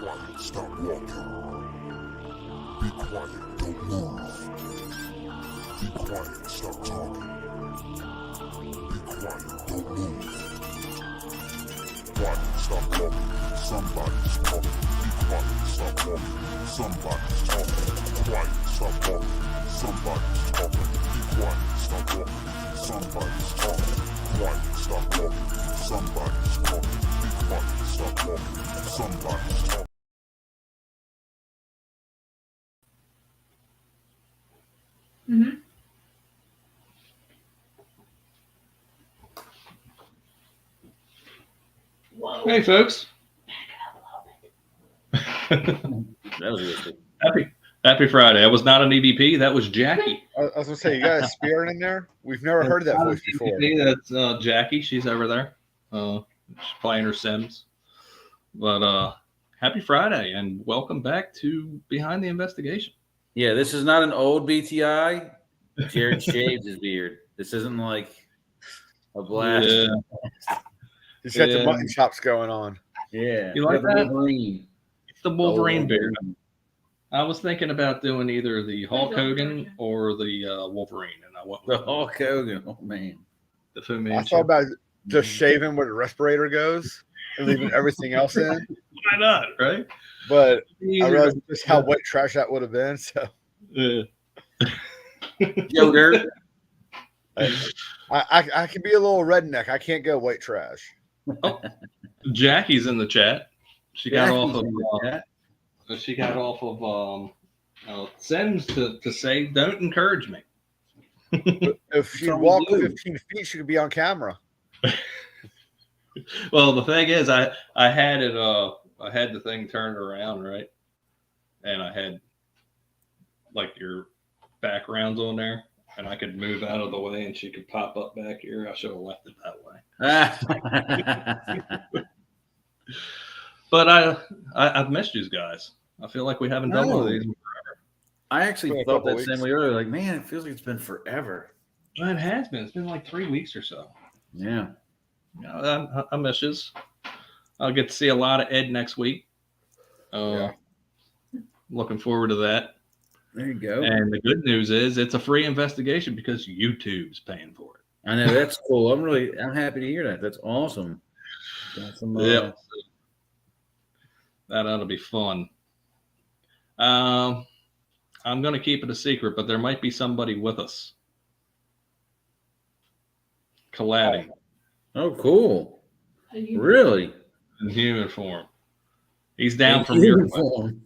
Quiet, stop walking. Be quiet, don't move. Be quiet, stop talking. Be quiet, don't move. Quiet, stop walking. Somebody's talking. Be quiet, stop walking. Somebody's talking. Quiet, stop walking. Somebody's talking. Be quiet, stop walking. Somebody's talking. Quiet, stop walking. Somebody's talking. Be quiet, stop walking. Somebody's talking. Mm-hmm. Whoa. Hey, folks. That was risky. Happy Friday. That was not an EVP. That was Jackie. I was gonna say, you got a spirit in there? We've never heard that voice before. That's Jackie. She's over there. She's playing her Sims. But happy Friday and welcome back to Behind the Investigation. Yeah, this is not an old BTI. Jared shaves his beard. This isn't like a blast. Yeah. He's got the mutton chops going on. Yeah. You like that? Wolverine. It's the Wolverine beard. I was thinking about doing either the Hulk Hogan or the Wolverine, and I went with The Hulk Hogan. Oh man. the Fu I Manchu. thought about just shaving where the respirator goes and leaving everything else in. Why not, right? But I realized just how white trash that would have been. So Yo, Dirt. I can be a little redneck. I can't go white trash. Oh, Jackie's in the chat. She got Jackie's off of Sims to say, "Don't encourage me." If she all we walked do. 15 feet, she could be on camera. Well, the thing is, I had it. I had the thing turned around, right, and I had like your backgrounds on there, and I could move out of the way, and she could pop up back here. I should have left it that way. But I've missed you guys. I feel like we haven't done one of these. I actually Been a thought couple that same way earlier. Like, man, it feels like it's been forever. Well, it has been. It's been like 3 weeks or so. Yeah. You know, I miss you. I'll get to see a lot of Ed next week. Looking forward to that. There you go. And the good news is it's a free investigation because YouTube's paying for it. I know that's cool. I'm happy to hear that. That's awesome. Got some, Yeah. That ought to be fun. I'm going to keep it a secret, but there might be somebody with us collabing Oh, cool. How do you- Really? in human form. He's down from your way. Uniform.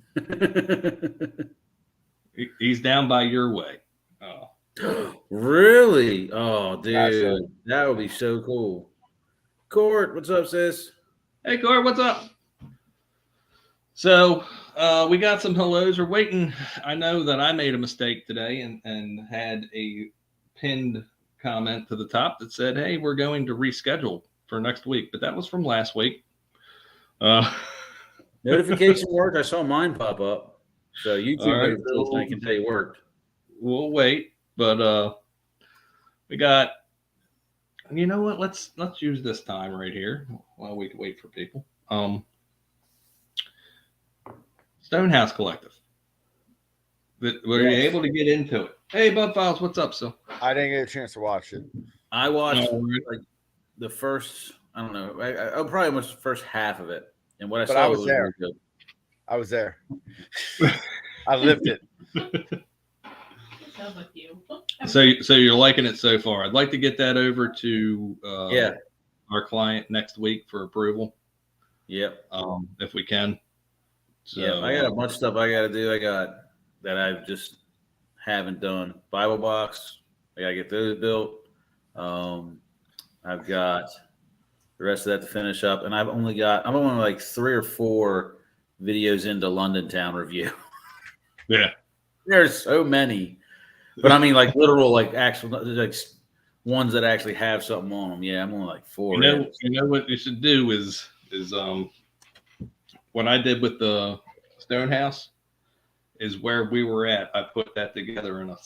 He's down by your way. Really? Oh, dude. Gotcha. That would be so cool. Court, what's up, sis? Hey, Car, what's up? So we got some hellos. We're waiting. I know that I made a mistake today and had a pinned comment to the top that said, "Hey, we're going to reschedule for next week," but that was from last week. Notification worked. I saw mine pop up. So YouTube All right, I can tell you worked. We'll wait, but we got. You know what? Let's use this time right here while we wait for people. Stonehouse Collective. Were you able to get into it? Hey, Bud Files, what's up, so? I didn't get a chance to watch it. I watched No. like the first, I don't know, I probably watched the first half of it. And what I But saw I was there. really good. I was there. I lived it. Sounds like you. So you're liking it so far. I'd like to get that over to our client next week for approval, Yep. if we can. So, Yeah, I got a bunch of stuff I got to do. I got that I just haven't done. Bible box, I got to get those built. I've got the rest of that to finish up, and I'm only like 3 or 4 videos into London Town review. Yeah. There's so many, but I mean like literal, like actual, like ones that actually have something on them. Yeah, I'm only like 4. You know what you should do is what I did with the Stonehouse is where we were at. I put that together in a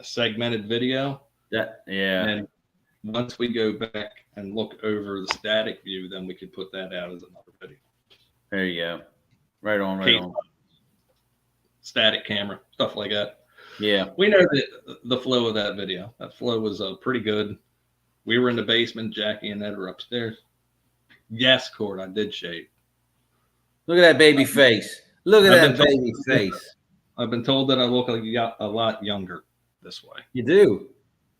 segmented video. And once we go back and look over the static view, then we can put that out as another video. There you go. Right on, right on. Static camera, stuff like that. Yeah. We know the flow of that video. That flow was pretty good. We were in the basement. Jackie and Ed were upstairs. Yes, Cord, I did shave. Look at that baby face. Look at I've that been baby face. I've been told that I look like a lot younger this way. You do.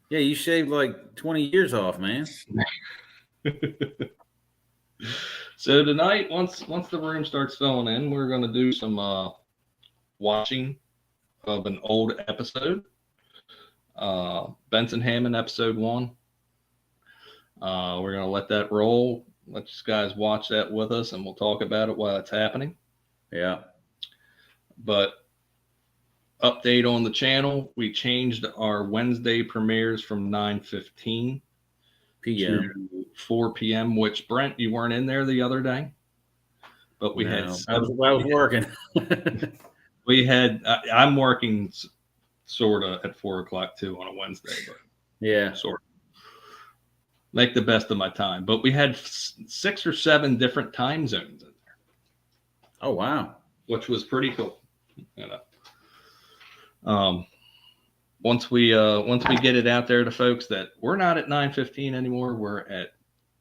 Yeah, you shaved like 20 years off, man. So tonight, once the room starts filling in, we're going to do some watching of an old episode. Benson Hammond, episode 1. We're going to let that roll. Let you guys watch that with us, and we'll talk about it while it's happening. Yeah. But update on the channel, we changed our Wednesday premieres from 9:15 PM. to 4 p.m., which, Brent, you weren't in there the other day, but we had I was working. I'm working sort of at 4 o'clock too on a Wednesday, but Yeah. sort of make the best of my time. But we had 6 or 7 different time zones in there, Oh, wow. which was pretty cool. You know, once we get it out there to folks that we're not at 9:15 anymore, we're at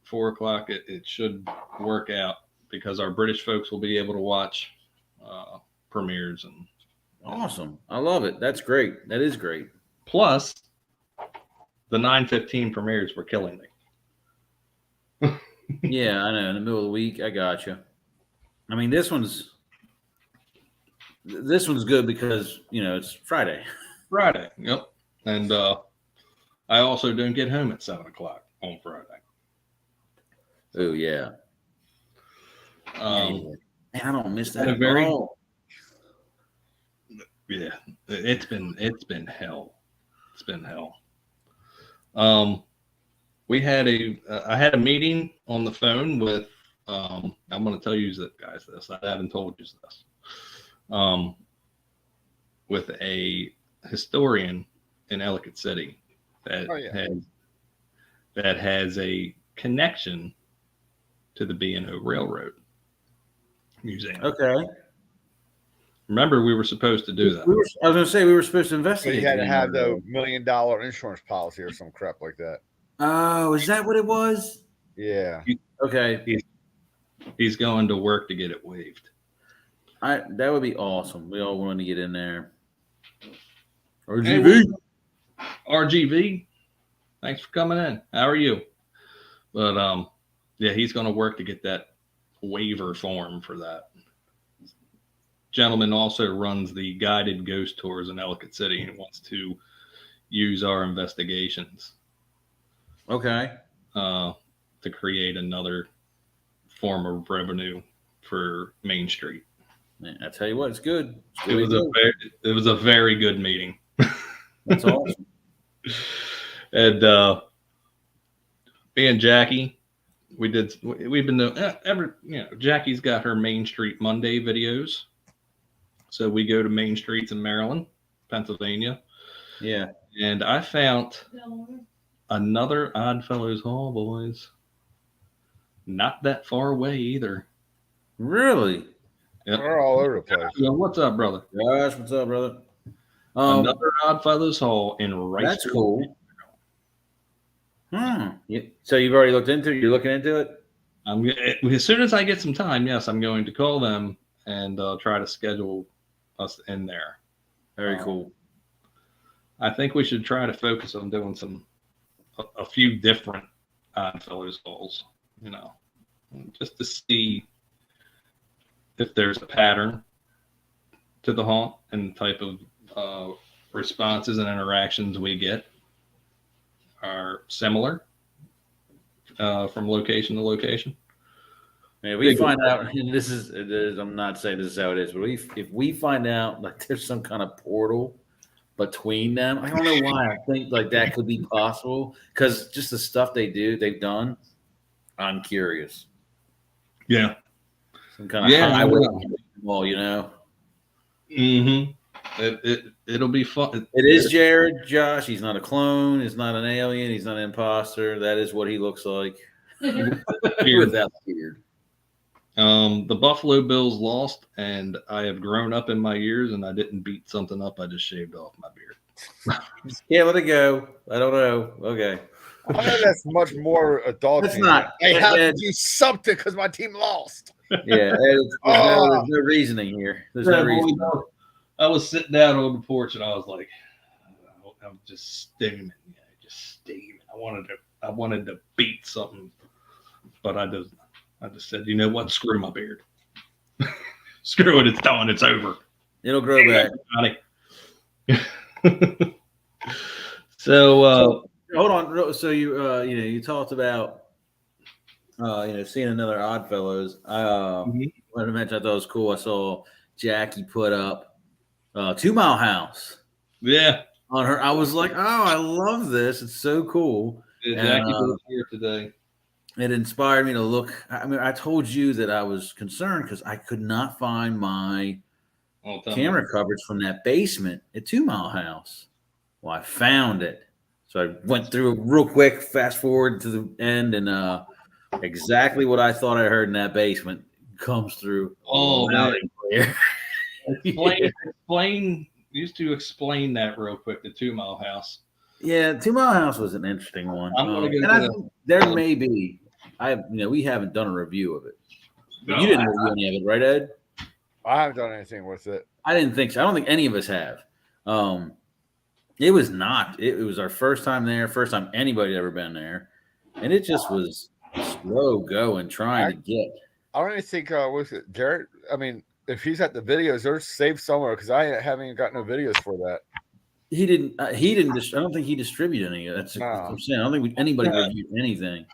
4 o'clock. It should work out because our British folks will be able to watch premieres and Awesome. I love it. That's great. That is great. plus the 9:15 premieres were killing me. Yeah, I know. In the middle of the week, I got you. I mean, this one's good because it's Friday. Friday, yep. And I also don't get home at 7 o'clock on Friday. Oh yeah. Man, I don't miss that at all. Yeah, it's been hell. It's been hell. We had I had a meeting on the phone with I'm going to tell you guys this. I haven't told you this. With a historian in Ellicott City that has a connection to the B&O Railroad Museum. Okay. Remember, we were supposed to do that. I was going to say we were supposed to So investigate. you had to have the $1 million insurance policy or some crap like that. Oh, is that what it was? Yeah. Okay. He's going to work to get it waived. That would be awesome. We all wanted to get in there. RGV. RGV. Thanks for coming in. How are you? But yeah, he's going to work to get that waiver form for that. Gentleman also runs the guided ghost tours in Ellicott City and wants to use our investigations. Okay. To create another form of revenue for Main Street. Man, I tell you what, it's good. It was a very good meeting. That's awesome. And me and Jackie, we've been doing Jackie's got her Main Street Monday videos. So we go to main streets in Maryland, Pennsylvania. Yeah. And I found another Oddfellows Hall, boys. Not that far away either. Really? Yep. We're all over the place. So what's up, brother? Gosh, what's up, brother? Another Oddfellows Hall in Rice. That's cool. So you've already looked into it? You're looking into it? As soon as I get some time, yes, I'm going to call them and try to schedule us in there. Very cool. I think we should try to focus on doing a few different Oddfellows halls, just to see if there's a pattern to the haunt and the type of responses and interactions we get are similar from location to location. Man, we find out, and this is, I'm not saying this is how it is, but if we find out like there's some kind of portal between them, I don't know why I think like that could be possible because just the stuff they've done, I'm curious. Yeah. Some kind of highway wall, Mm-hmm. It'll be fun. It is Jared, Josh. He's not a clone. He's not an alien. He's not an imposter. That is what he looks like. Without beard. The Buffalo Bills lost, and I have grown up in my years, and I didn't beat something up. I just shaved off my beard. Yeah, let it go. I don't know. Okay. I know that's much more adult. That's not. I have to Ed, do something because my team lost. yeah, Ed, there's no reasoning here. There's no reason. I was sitting down on the porch, and I was like, I'm just steaming. Yeah, just steaming. I wanted to beat something, but I just said, you know what? Screw my beard. Screw it. It's done. It's over. It'll grow back. So hold on. So you talked about seeing another Oddfellows. I wanted to mention I thought it was cool. I saw Jackie put up 2 Mile House. Yeah. On her, I was like, oh, I love this. It's so cool. Yeah, Jackie was here today. It inspired me to look. I mean, I told you that I was concerned because I could not find my camera coverage from that basement at 2 Mile House. Well, I found it. So I went through real quick, fast forward to the end, and exactly what I thought I heard in that basement comes through. Oh, man. Explain. Used to explain that real quick, the 2 Mile House. Yeah, 2 Mile House was an interesting one. I'm gonna go and I think there may be. We haven't done a review of it. But you didn't review any of it, right, Ed? I haven't done anything with it. I didn't think so. I don't think any of us have. It was not. It was our first time there, first time anybody had ever been there, and it just was slow going, trying to get. I don't even think was it Jared. I mean, if he's at the videos, they're saved somewhere because I haven't even got no videos for that. He didn't. I don't think he distributed any. That's what I'm saying. I don't think anybody reviewed anything.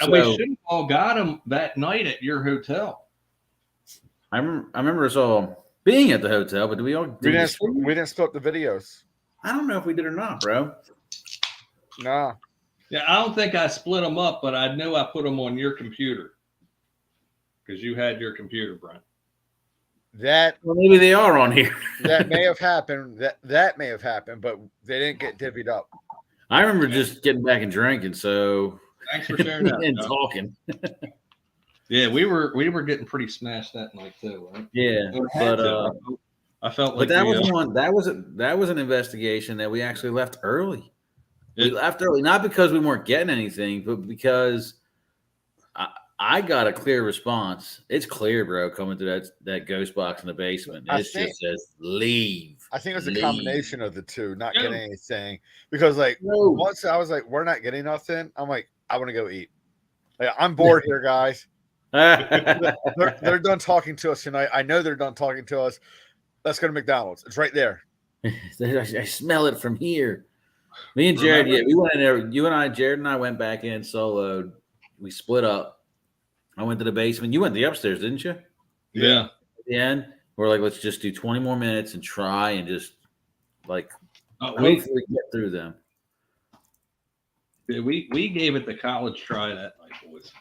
We should have all got them that night at your hotel. I remember us all being at the hotel, but we didn't split the videos. I don't know if we did or not, bro. Nah. Yeah, I don't think I split them up, but I know I put them on your computer because you had your computer, Brent. Well, maybe they are on here. That may have happened. That may have happened, but they didn't get divvied up. I remember just getting back and drinking. So thanks for sharing that and talking. Yeah, we were getting pretty smashed that night too, right? Yeah, but I felt like that was one. That was an investigation that we actually left early. We left early, not because we weren't getting anything, but because I got a clear response. It's clear, bro, coming through that ghost box in the basement. It just says leave. I think it was a combination of the two, not getting anything. Because once I was like, we're not getting nothing, I'm like, I want to go eat. Like, I'm bored here, guys. They're done talking to us tonight. I know they're done talking to us. Let's go to McDonald's. It's right there. I smell it from here. Me and Jared, we went in there. You and I, Jared and I went back in soloed. We split up. I went to the basement. You went to the upstairs, didn't you? Yeah. At the end, we're like, let's just do 20 more minutes and try and just hopefully get through them. Yeah, we gave it the college try that night, boys.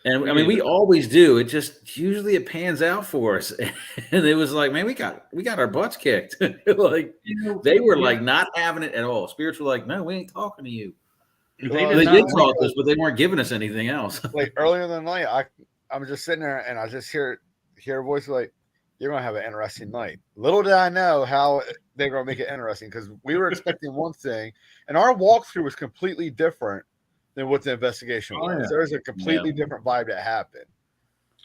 And we always do. It just usually it pans out for us. And it was like, man, we got our butts kicked. They were like not having it at all. Spirits were like, no, we ain't talking to you. They did talk to us, but they weren't giving us anything else. Like earlier in the night, I'm just sitting there and I just hear a voice like, "You're gonna have an interesting night." Little did I know how they're gonna make it interesting because we were expecting one thing, and our walkthrough was completely different than what the investigation was. Yeah. There was a completely different vibe that happened.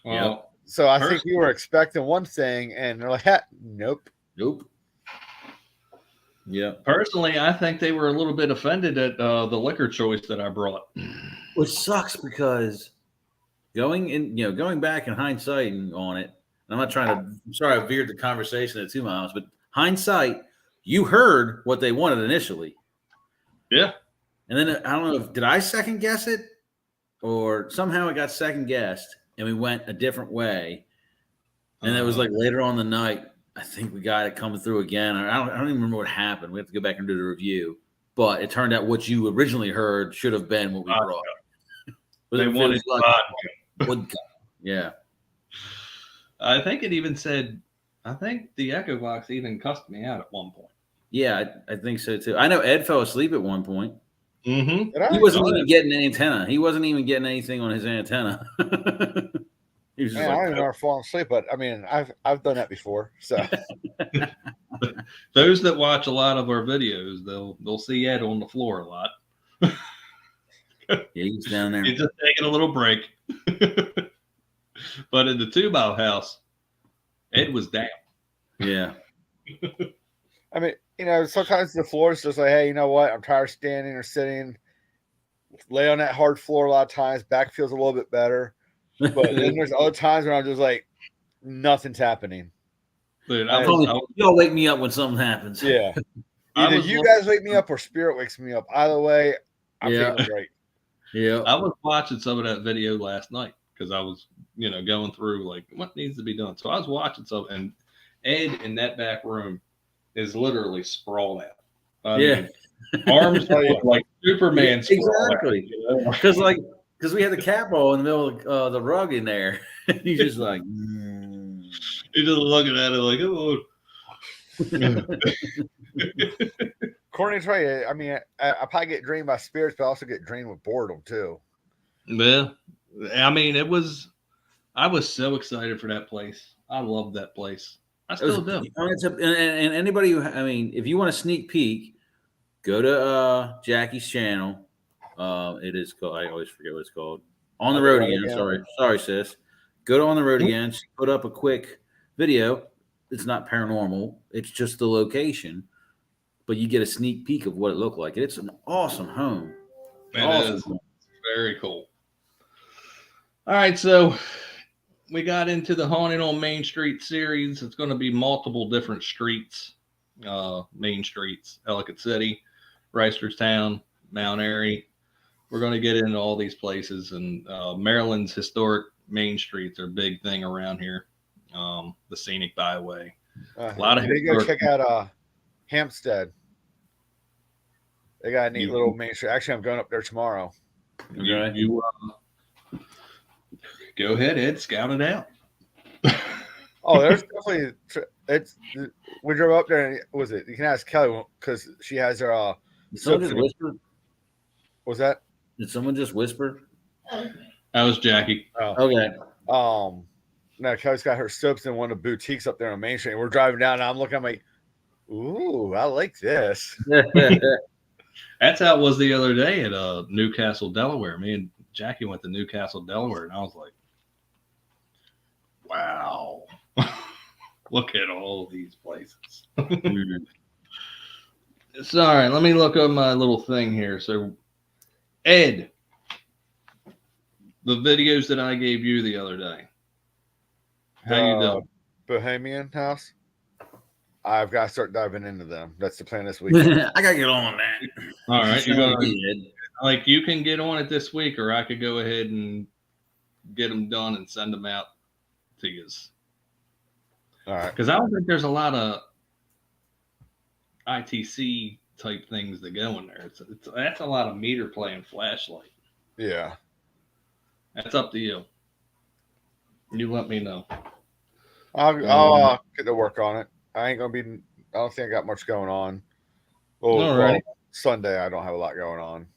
Well, so I think we were expecting one thing, and they're like, "Nope." Yeah. Personally, I think they were a little bit offended at the liquor choice that I brought. Which sucks because going back in hindsight on it, and I'm sorry I veered the conversation at 2 miles, but hindsight, you heard what they wanted initially. Yeah. And then I don't know did I second guess it or somehow it got second guessed and we went a different way. And it was like later on the night, I think we got it coming through again. I don't even remember what happened. We have to go back and do the review. But it turned out what you originally heard should have been what we brought. They wanted vodka. Yeah. I think it even said, I think the Echo Box even cussed me out at one point. Yeah, I think so too. I know Ed fell asleep at one point. Mm-hmm. He wasn't even getting an antenna. He wasn't even getting anything on his antenna. He was just Man, I don't like, even remember falling asleep, but I mean, I've done that before. So Those that watch a lot of our videos, they'll see Ed on the floor a lot. yeah, he's down there. He's just taking a little break. But in the 2-mile house, Ed was down. Yeah. I mean, sometimes the floor is just like, hey, you know what? I'm tired of standing or sitting. Lay on that hard floor a lot of times. Back feels a little bit better. But then there's other times when I'm just like, nothing's happening. Dude, y'all wake me up when something happens. Yeah. Either you guys wake me up or Spirit wakes me up. Either way, I'm taking a break. Yeah. I was watching some of that video last night because I was, going through like what needs to be done. So I was watching some, and Ed in that back room is literally sprawled out. I mean, arms like Superman. Exactly. Because we had the cat ball in the middle of the rug in there. He's just like, He's just looking at it like, oh. According to Trey, I mean, I probably get drained by spirits, but I also get drained with boredom too. Yeah. I mean, I was so excited for that place. I loved that place. I still do. And anybody who, I mean, if you want a sneak peek, go to Jackie's channel. It is called, I always forget what it's called. On the Road Again. Sorry, sis. Go to On the Road Again. She put up a quick video. It's not paranormal. It's just the location, but you get a sneak peek of what it looked like. It's an awesome home. It is very cool. All right, so we got into the Haunted on Main Street series. It's going to be multiple different streets, main streets, Ellicott City, Reisterstown, Mount Airy. We're going to get into all these places, and Maryland's historic main streets are a big thing around here. The scenic byway. A lot of you go check out Hampstead. They got a neat little main street. Actually, I'm going up there tomorrow. You go ahead, Ed. Scout it out. Oh, there's definitely we drove up there. And was it? You can ask Kelly because she has her. Did someone just whisper? Was that? Did someone just whisper? That was Jackie. Oh. Okay. No, Kelly's got her soaps in one of the boutiques up there on Main Street. We're driving down, and I'm looking. I'm like, ooh, I like this. That's how it was the other day at Newcastle, Delaware. Me and Jackie went to Newcastle, Delaware, and I was like, wow, look at all these places. So, all right, let me look up my little thing here. So, Ed, the videos that I gave you the other day, how you doing? Bohemian House. I've got to start diving into them. That's the plan this weekend. I gotta get on that. All right, you can get on it this week, or I could go ahead and get them done and send them out to you. All right, because I don't think there's a lot of ITC type things that go in there. That's a lot of meter play and flashlight. Yeah, that's up to you. You let me know. I'll get to work on it. I don't think I got much going on. Well, Sunday I don't have a lot going on.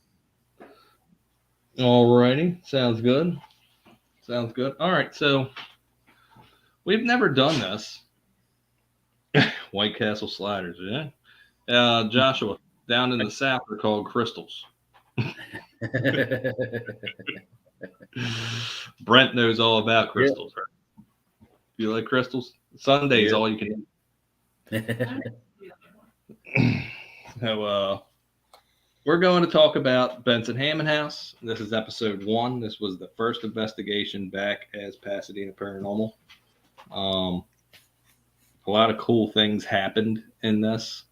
All righty. Sounds good. All right. So we've never done this. White Castle sliders, yeah. Joshua, down in the South, are called crystals. Brent knows all about crystals. Right? You like crystals? Sunday's all you can eat. So we're going to talk about Benson Hammond House. This is episode 1. This was the first investigation back as Pasadena Paranormal. A lot of cool things happened in this.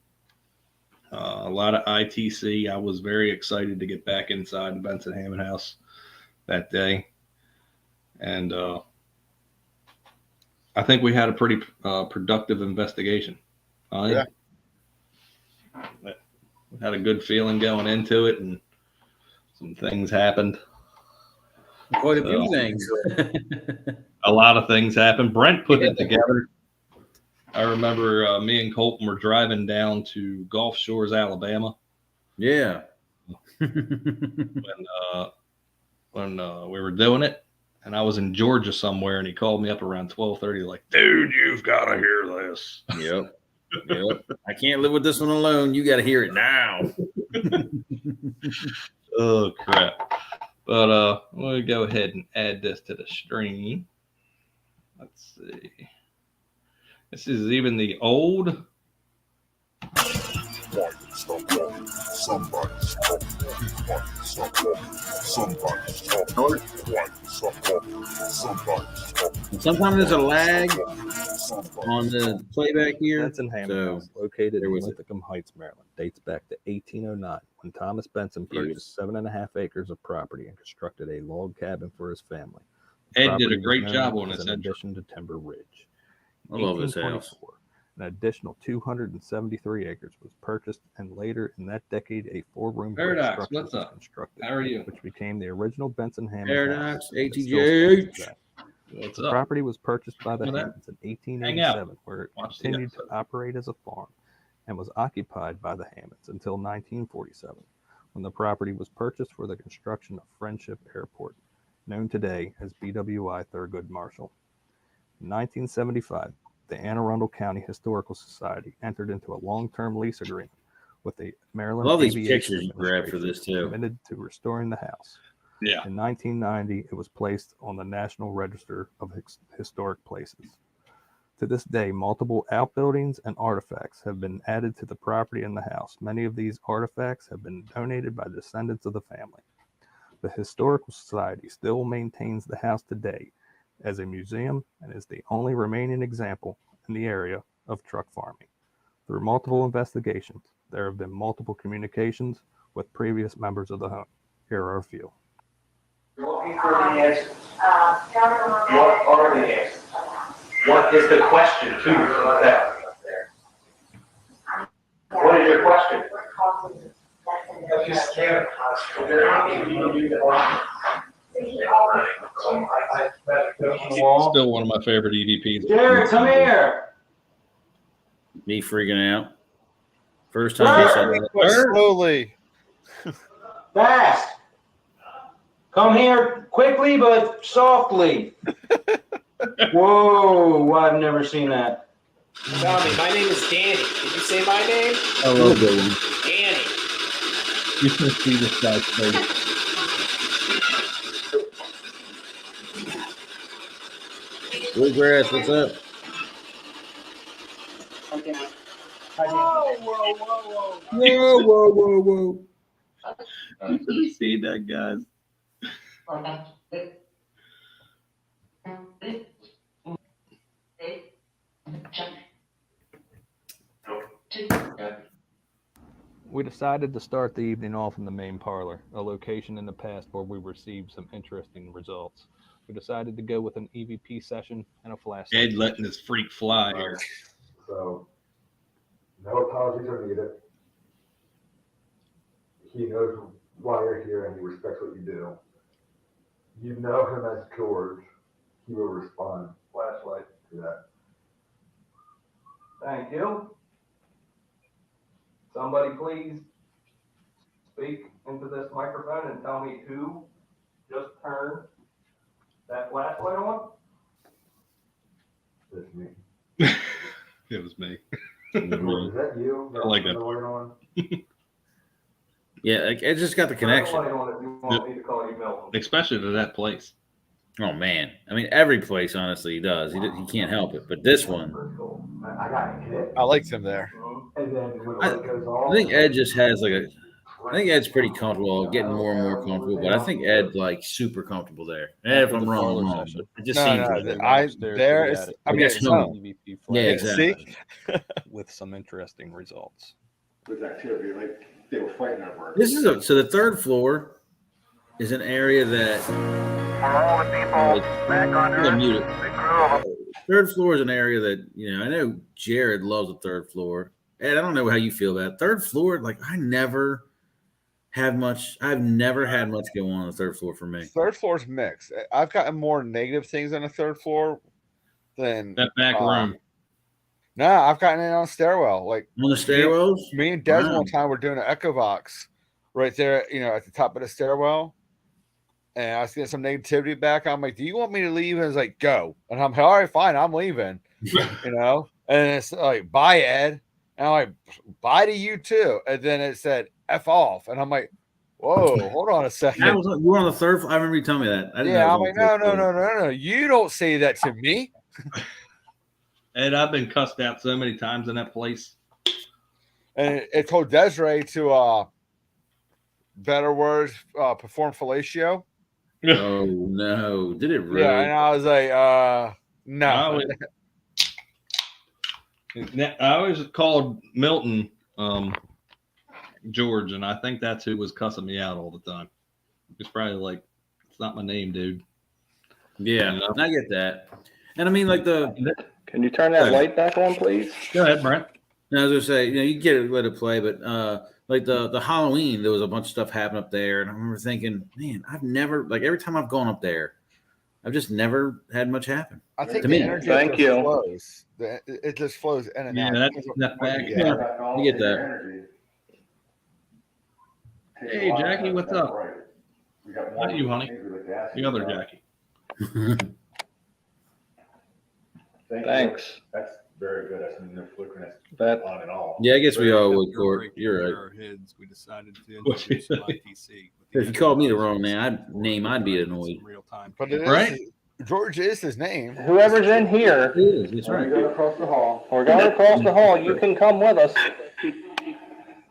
A lot of ITC. I was very excited to get back inside the Benson Hammond House that day. And I think we had a pretty productive investigation. Yeah. We had a good feeling going into it, and some things happened. Quite a few things. A lot of things happened. Brent put it together. I remember me and Colton were driving down to Gulf Shores, Alabama. Yeah. When we were doing it, and I was in Georgia somewhere, and he called me up around 12:30, like, dude, you've got to hear this. Yep. I can't live with this one alone. You got to hear it now. Oh crap! But we'll go ahead and add this to the stream. Let's see. This is even the old. Quiet, stop talking. Somebody's talking. Be quiet, stop talking. Somebody's talking. Quiet, stop talking. Somebody's talking. Sometimes there's a lag Somebody's on the playback here. Benson Hammond So House, located there in was it. Linthicum Heights, Maryland, dates back to 1809 when Thomas Benson purchased 7.5 acres of property and constructed a log cabin for his family. The Ed property did a was great known job on as this an intro. addition to Timber Ridge. I love this house. 1824, an additional 273 acres was purchased, and later in that decade, a 4-room brick Paradox, structure what's was up? constructed, How are you? which became the original Benson Hammond Paradox, House. that still stands ATJH. today. What's The up? property was purchased by the Look at that. Hammonds in Hang out. 1887, where it Watch the continued to episode. operate as a farm and was occupied by the Hammonds until 1947, when the property was purchased for the construction of Friendship Airport, known today as BWI Thurgood Marshall. In 1975, the Anne Arundel County Historical Society entered into a long-term lease agreement with the I Maryland love these Aviation pictures you grabbed for this too. committed to restoring the house. Yeah. In 1990, it was placed on the National Register of Historic Places. To this day, multiple outbuildings and artifacts have been added to the property and the house. Many of these artifacts have been donated by descendants of the family. The Historical Society still maintains the house today as a museum and is the only remaining example in the area of truck farming. Through multiple investigations, there have been multiple communications with previous members of the home. Here are a few. Looking for the answers. What are the answers? What is the question to that? What is your question? If you scan Still one of my favorite EVPs. Jared, come here. Me freaking out. First time he said that. Slowly. Fast. Come here quickly but softly. Whoa, I've never seen that. Tommy, my name is Danny. Did you say my name? I love it. Danny. You can see this guy's face. Bluegrass, what's up? Whoa. You should have seen that, guys. We decided to start the evening off in the main parlor, a location in the past where we received some interesting results. We decided to go with an EVP session and a flashlight. Ed letting his freak fly here. So, no apologies are needed. He knows why you're here and he respects what you do. You know him as George. He will respond. Flashlight to that. Thank you. Somebody please speak into this microphone and tell me who just turned that flashlight on. That's me. It was me. George, is that you? I like that The light on? Yeah, like, it just got the connection. Turn the light on if you want me to call you Milton. Especially to that place. Oh man, I mean every place honestly he does. He can't help it, but this one, Pretty cool. I got a hit. I liked him there. And then when the light goes off. I think Ed just has like a. I think Ed's pretty comfortable, getting more and more comfortable. But I think Ed's like super comfortable there. If I'm wrong, I'm wrong. But it just seems like it. I Upstairs there to the is. attic. I mean, Yes, it's no. not, EVP Yeah, flashlight exactly. session with some interesting results. With activity, like they were fighting over it. This is so the third floor is an area that. all the people back on I'm gonna Earth, mute it. the crew of Third floor is an area that I know Jared loves the third floor. Ed, I don't know how you feel about it. Third floor. Like I've never had much go on the third floor for me. third floor's mixed. I've gotten more negative things on the third floor than That back room. No, I've gotten it on stairwell. Like On the stairwells. me and Des Wow. one time were doing an echo box right there, at the top of the stairwell. and I was getting some negativity back. I'm like, do you want me to leave? And it's like, go. And I'm like, all right, fine, I'm leaving. And it's like, bye, Ed. And I'm like, bye to you too. And then it said, F off. And I'm like, whoa, hold on a second. You were on the third floor. I remember you telling me that. I didn't know Yeah, it I'm was like, on the third floor. no. You don't say that to me. And I've been cussed out so many times in that place. And it told Desiree to, better words, perform fellatio. Oh no! Did it really? Yeah, and I was like, no. I always called Milton George, and I think that's who was cussing me out all the time. It's probably like, it's not my name, dude. Yeah, You know? I get that. And I mean, like Can you turn that light back on, please? Go ahead, Brent. I was gonna say, you get it, let it play, but like the Halloween, there was a bunch of stuff happening up there, and I remember thinking, man, I've never, like, every time I've gone up there, I've just never had much happen. I think To the me. energy Thank just you. flows. It just flows in and out. That's that back. Yeah, I get that. Hey, Jackie, what's up? What are you, honey? The other Jackie. Thanks. That's very good. That's no flickering. That On and off. Yeah, I guess we all would, Court. You're right. Our heads, we decided to What you introduce say? ITC. If you called me the wrong name, I'd be annoyed. Real time. But it is, Right? George is his name. whoever's in here, It is. That's right. we're going across the hall. You can come with us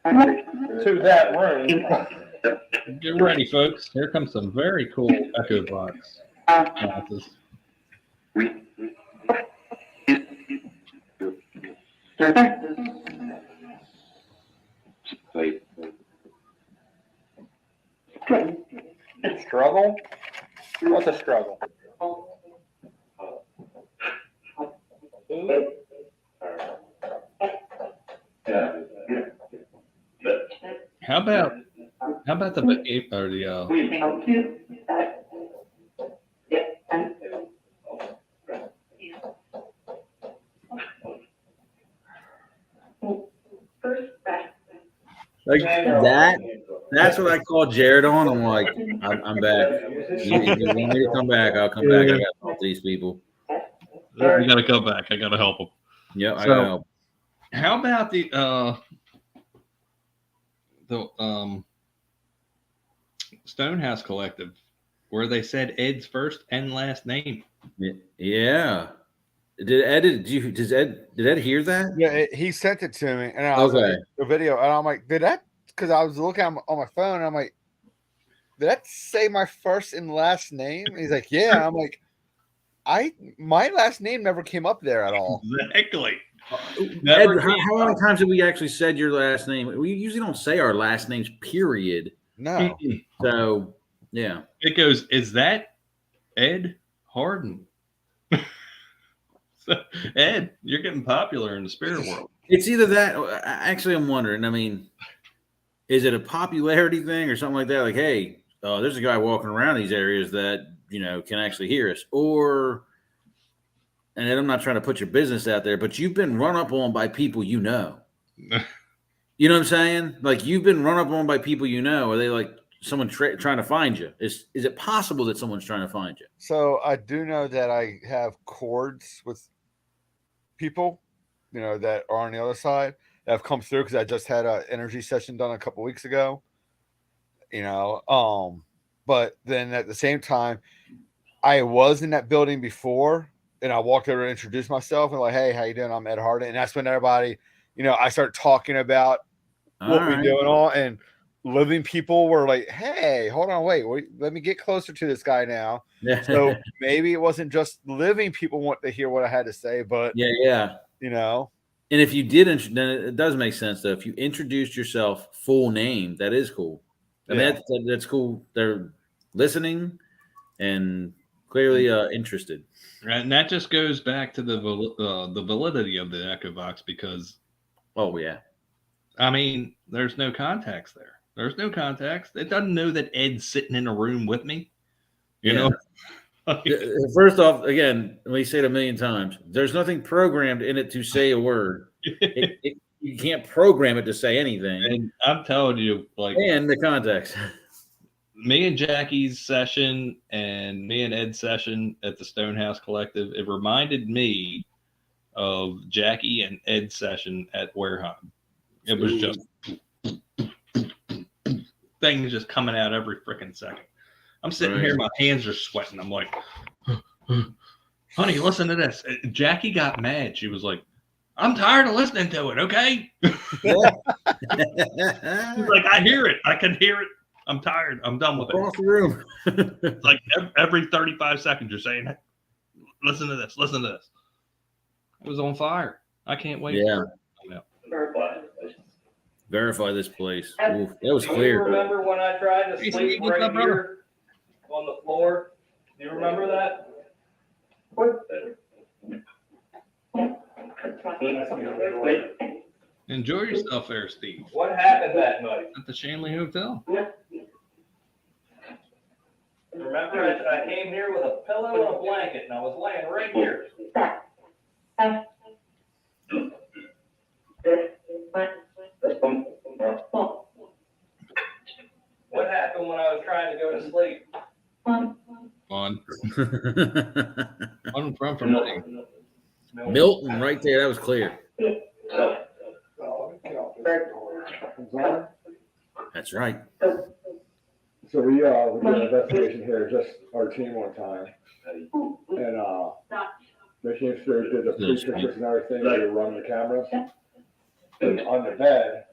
to that room. Get ready, folks. Here comes some very cool Echo Box glasses. Struggle? What's a struggle? How about the Like that. That's what I call Jared on. I'm like, I'm back. If you want me to come back, I'll come back. I got to talk to these people. I gotta come back. I gotta help them. Yeah, I So- got to help. How about the Stonehouse Collective, where they said Ed's first and last name? Yeah. Did Ed hear that? Yeah, he sent it to me, and I was like, the video, and I'm like, did that? Because I was looking on my phone, and I'm like, did that say my first and last name? And he's like, yeah. I'm like, my last name never came up there at all. Exactly. Ed, how many times have we actually said your last name? We usually don't say our last names, period. No. So, yeah. It goes, is that Ed Harden? So, Ed, you're getting popular in the spirit world. It's either that. Actually, I'm wondering. I mean, is it a popularity thing or something like that? Like, hey, there's a guy walking around these areas that can actually hear us. Or, and I'm not trying to put your business out there, but you've been run up on by people you know. You know what I'm saying? Like, you've been run up on by people you know. Are they like someone trying to find you? Is it possible that someone's trying to find you? So I do know that I have cords with people, that are on the other side that have come through because I just had an energy session done a couple weeks ago. But then at the same time, I was in that building before, and I walked over and introduced myself and like, hey, how you doing? I'm Ed Harden, and that's when everybody, I started talking about what we're doing all, and living people were like, hey, hold on, wait, let me get closer to this guy now. So maybe it wasn't just living people want to hear what I had to say, but yeah. And if you did, then it does make sense though. If you introduced yourself full name, that is cool. I mean, that's cool. They're listening and clearly interested. Right, and that just goes back to the validity of the Echo Box because, I mean, there's no context there. There's no context. It doesn't know that Ed's sitting in a room with me. You know? First off, again, we say it a million times. There's nothing programmed in it to say a word. You can't program it to say anything. And I'm telling you, like, and the context. me and Jackie's session and me and Ed's session at the Stonehouse Collective, it reminded me of Jackie and Ed's session at Wareheim. It was just things just coming out every freaking second. I'm sitting here, my hands are sweating. I'm like, honey, listen to this. Jackie got mad. She was like, I'm tired of listening to it, okay? She's like, I hear it. I can hear it. I'm tired. I'm done with it. Across the room. It's like every 35 seconds you're saying, listen to this, listen to this. It was on fire. I can't wait. Yeah. Verify this place. Oof, that was Do you clear. remember when I tried to Hey, sleep Steve, what's right up, brother? here on the floor? Do you remember that? Enjoy yourself there, Steve. What happened that night? At the Shanley Hotel. Remember, I came here with a pillow and a blanket, and I was laying right here. What happened when I was trying to go to sleep? Fun. Fun from me. Milton, right there. That was clear. That's right. So we did an investigation here, just our team one time. And they came through, did the police pictures and everything, we were running the cameras. And on the bed,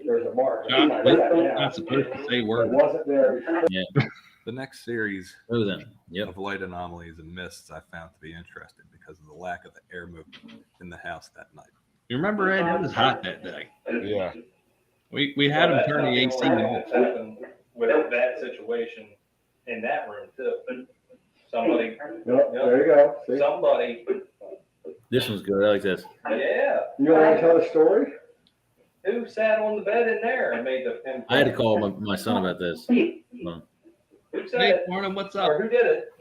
there's a mark. Not supposed to say It words. wasn't there before. Yeah. The next series Oh, then. Yep. of light anomalies and mists I found to be interesting because of the lack of the air movement in the house that night. You remember, Ed? It was hot that day. Yeah. We had him turn the AC off. That's happened with that situation in that room too. Somebody, Yep, there you go. See? somebody, This one's good. I like this. yeah, You want to tell the story? who sat on the bed in there and made the imprint? I had to call my son about this. Who said Hey, it? Morning, what's up? Or who did it?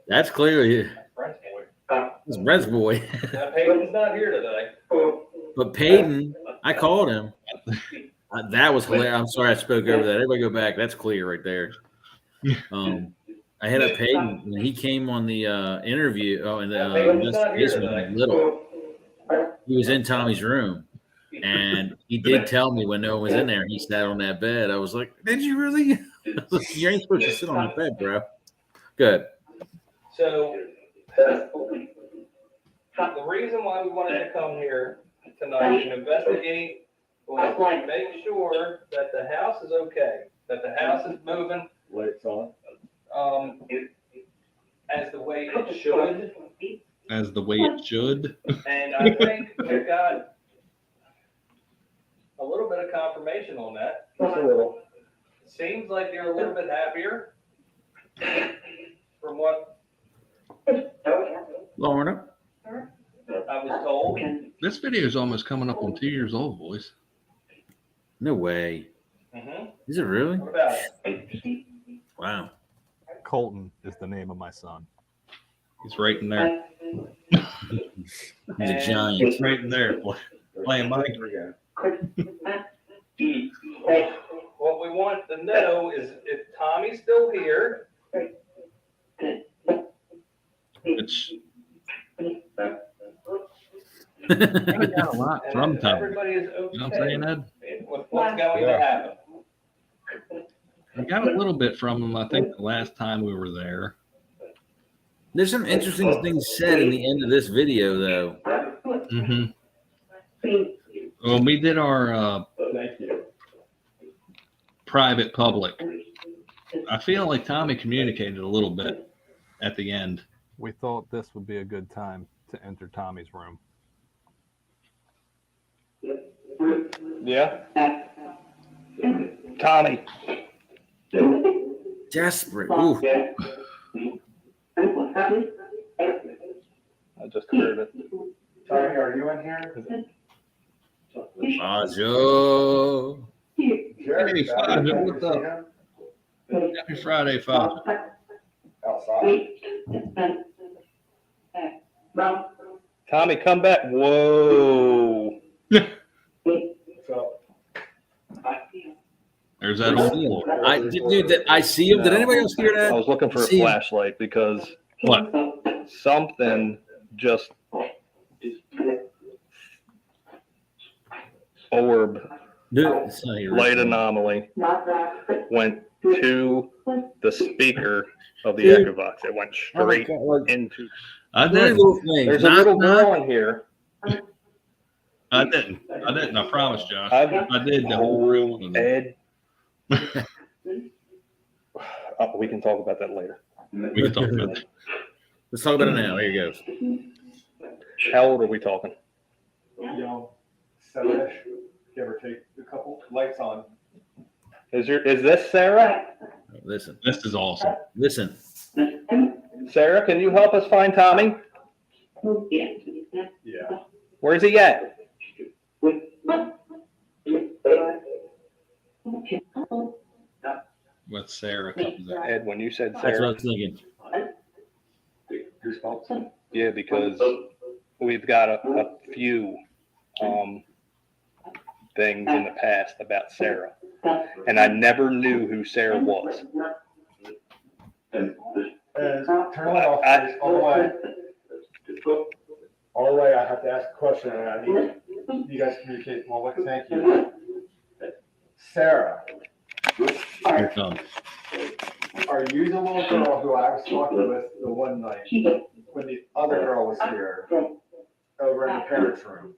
That's clearly Brent's boy. it's Brent's boy. Now, Peyton's not here today. But Peyton, I called him. That was hilarious. I'm sorry I spoke over that. Everybody go back. That's clear right there. I had a Peyton when he came on the interview. Oh, and the investigation when he was little. He was in Tommy's room, and he did tell me when no one was in there. He sat on that bed. I was like, "Did you really? You ain't supposed to sit on the bed, bro." Good. So, the reason why we wanted to come here tonight and investigate was to make sure that the house is okay, that the house is moving, Lights on. as the way it should. As the way it should. And I think we've got a little bit of confirmation on that. Just a little. Seems like you're a little bit happier from what Lorna. I was told. This video is almost coming up on 2 years old, boys. No way. Is it really? What about it? Wow. Colton is the name of my son. He's right in there. He's a giant. He's right in there playing Mike. What we want to know is if Tommy's still here. Which I got a lot And from if Tommy. everybody is okay. You know what I'm saying, Ed? What's going to happen? I got a little bit from him, I think, the last time we were there. There's some interesting things said in the end of this video, though. When we did our Thank you. private public, I feel like Tommy communicated a little bit at the end. We thought this would be a good time to enter Tommy's room. Yeah. Tommy. Desperate. Ooh. I just heard it. Tommy, are you in here? Fajo. Hey, Fajo, what's up? Happy Friday, Fajo. Outside. Tommy, come back. Whoa. So, There's that old floor. I see him. Did anybody else hear that? I was looking for a See him. flashlight because What? something just orb Dude, it's not here. light anomaly went to the speaker of the Echo Box. It went straight into. I didn't. There's a little girl in here. I didn't. I promise, Josh. I did the whole room. Ed. We can talk about that later. We can talk about that. Let's talk about it now. Here you go. How old are we talking? Young, 7-ish, give or take a couple. Lights on. Is this Sarah? Listen. This is awesome. Listen. Sarah, can you help us find Tommy? Yeah. Where's he at? What Sarah comes out. Ed, when you said That's what I Sarah, was thinking. Goosebumps. yeah, because we've got a few things in the past about Sarah, and I never knew who Sarah was. Turn the light off, please, all the way. All the way, I have to ask a question, and I need you guys to communicate. Well, thank you. Sarah, Here it comes. are you the little girl who I was talking with the one night when the other girl was here over in the parents' room?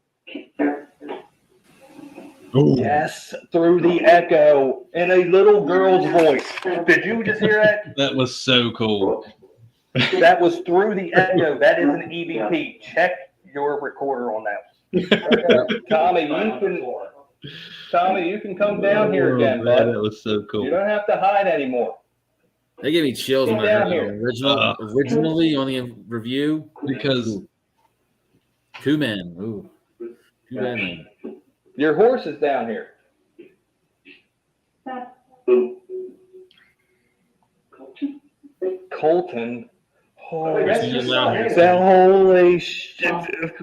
Ooh. Yes, through the echo in a little girl's voice. Did you just hear that? That was so cool. That was through the echo. That is an EVP. Check your recorder on that. Tommy, you can come down here again, Oh, bud. man, that was so cool. You don't have to hide anymore. They gave me chills when I Down heard here. it. Originally on the review. Because Two men. Ooh. Two men. Your horse is down here. Colton. Holy shit.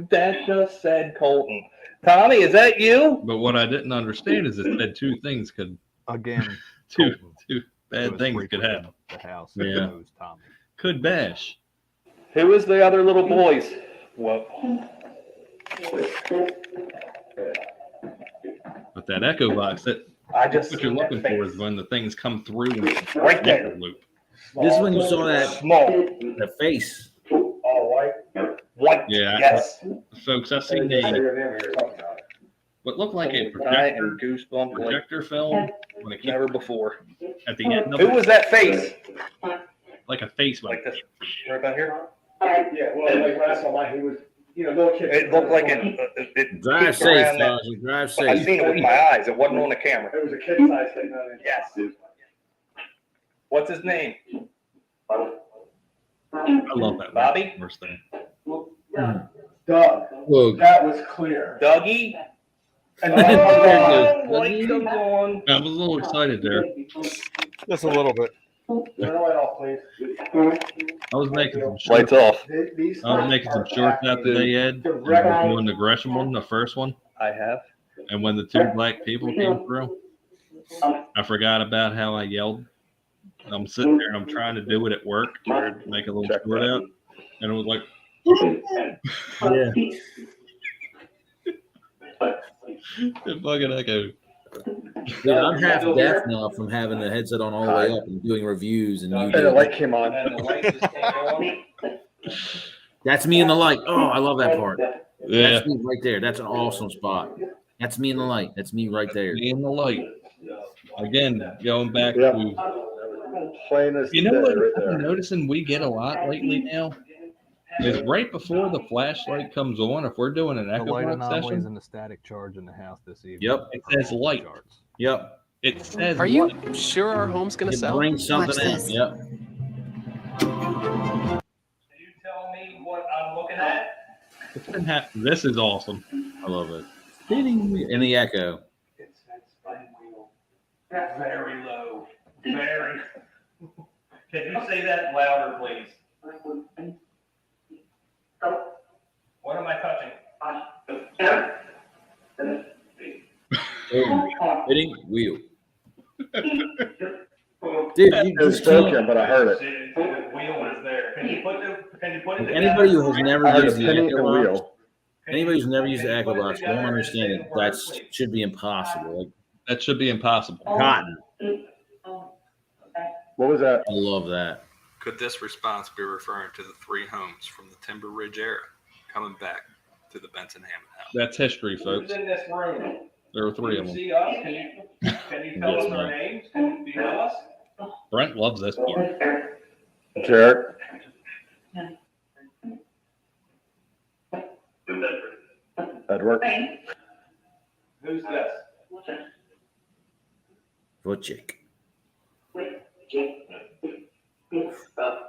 That just said Colton. Tommy, is that you? but what I didn't understand is it said two things could Again, two Colton, bad was things could frequenting happen. the house. Yeah. Knows Tommy. Could bash. Who is the other little boys? Whoa. But that echo box, that I just what you're seen that looking for face. is when the things come through and Right there. loop. This is when you saw that Small. the face. All white. White. Yeah. Yes. Folks, I Say seen your a name when you're talking about it. what looked like a I projector am goosebump like projector film when it came never before. at the end of Who it, was that face? like a face Like like this, right about here? Yeah, well, like when I saw mine, he was, little kid. It looked like it Drive peeked safe, around that. Fonzie. Drive I safe. seen it with my eyes. It wasn't on the camera. It was a kid-sized thing. Yes. What's his name? I love that Bobby? first thing. Doug, Look. that was clear. Dougie? And Oh, then light comes on. I was a little excited there. Just a little bit. turn the light off, please. I was making some Lights shorts. off. These I was making some are shorts out today, Ed. And I was doing the Gresham one, the first one. I have. And when the two black people came through, I forgot about how I yelled. I'm sitting there and I'm trying to do it at work, make a little Check short that. out. And it was like, Yeah. it fucking echoed. Dude, I'm half deaf now from having the headset on all the way up and doing reviews and you And the do. light came on. And the light just came on. That's me in the light. Oh, I love that part. Yeah. That's me right there. That's an awesome spot. That's me in the light. That's me right there. In the light. Again, going back Yeah. to, Plain as you know day, what right I'm there. noticing we get a lot lately now? Is right before the flashlight comes on, if we're doing an The echo light box anomalies session, and the static charge in the house this evening. Yep. it says light. Charts. Yep. It says Are you light. sure our home's gonna It sell? brings something Watch in. this. Yep. Can you tell me what I'm looking at? It's been this is awesome. I love it. In the echo. It's that spin wheel. Very low. Very. Can you say that louder, please? What am I touching? Boom. Hitting wheel. Dude, It you was just can't. broken, but I heard it. The wheel is there. Can you put it Anybody who has together? never I heard a used the penny Echo and Box, wheel. anybody who's never used the Can you Echo put it Box together won't and understand say that. the That word? should be impossible. Like That should be impossible. cotton. What was that? I love that. Could this response be referring to the 3 homes from the Timber Ridge era coming back to the Benson Hammond house? That's history, folks. Who's in this room? There were 3 Can of you them. see us? Can you tell us our names? Can you be with us? Brent loves this part. Jared. Edward. Who's this? Vojcik.